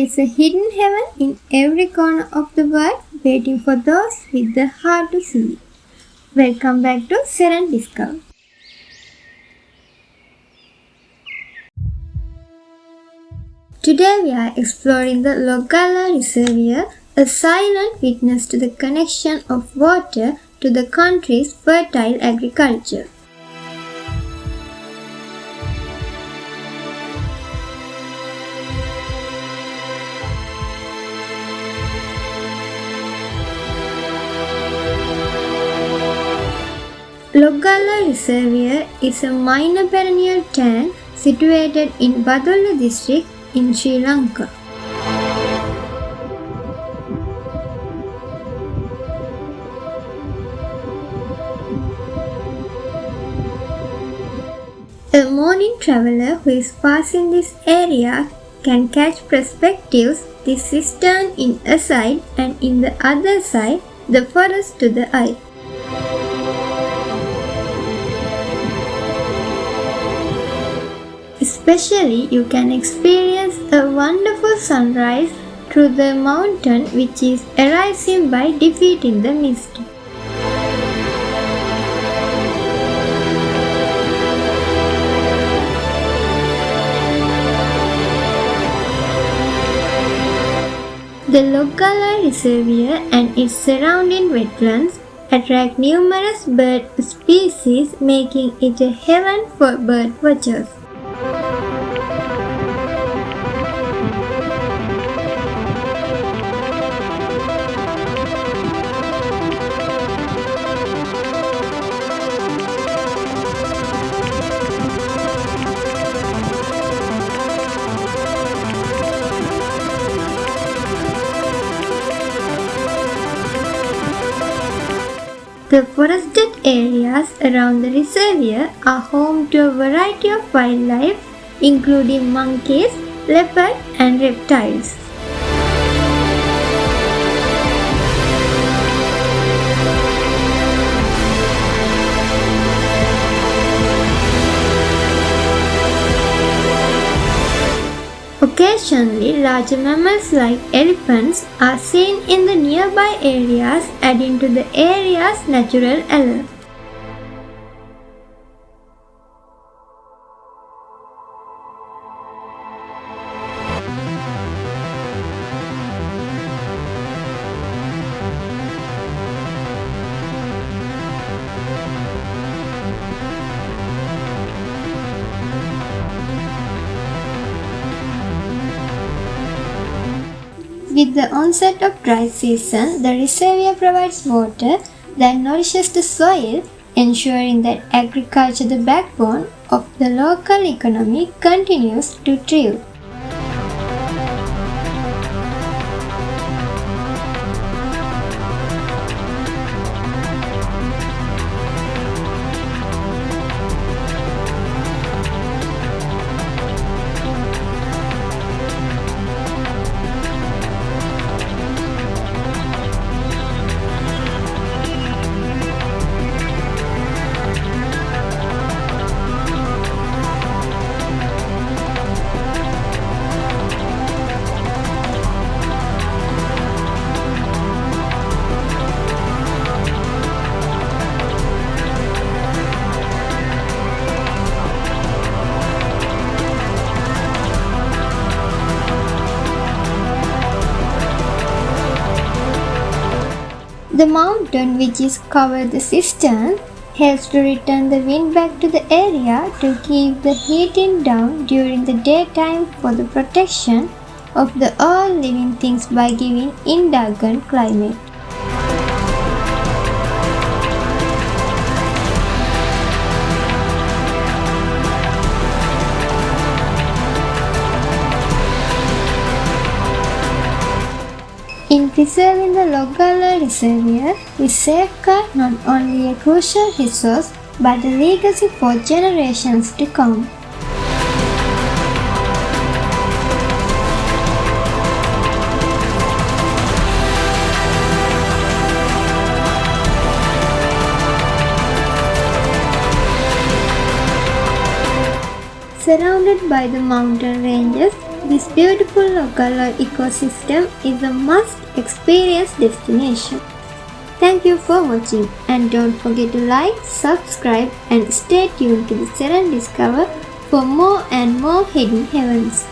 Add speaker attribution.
Speaker 1: is a hidden heaven in every corner of the world waiting for those with the heart to see. Welcome back to Seren Discover. Today we are exploring the Logala Reservoir, a silent witness to the connection of water to the country's fertile agriculture. Logala Reservoir is a minor perennial tank situated in Badulla district in Sri Lanka. A morning traveler who is passing this area can catch perspectives this cistern in a side and in the other side the forest to the eye. Especially you can experience a wonderful sunrise through the mountain which is arising by defeating the mist. The Logala Reservoir and its surrounding wetlands attract numerous bird species, making it a heaven for bird watchers. The forested areas around the reservoir are home to a variety of wildlife, including monkeys, leopards, and reptiles. Occasionally, larger mammals like elephants are seen in the nearby areas, adding to the area's natural allure. With the onset of dry season, the reservoir provides water that nourishes the soil, ensuring that agriculture, the backbone of the local economy, continues to thrive. The mountain which is covered the cistern helps to return the wind back to the area to keep the heating down during the daytime for the protection of the all living things by giving indulgent climate. In preserving the Logala Reservoir, we safeguard not only a crucial resource but a legacy for generations to come. Surrounded by the mountain ranges, This beautiful Ogallala ecosystem is a must-experience destination. Thank you for watching, and don't forget to like, subscribe and stay tuned to the Seren Discover for more and more hidden heavens.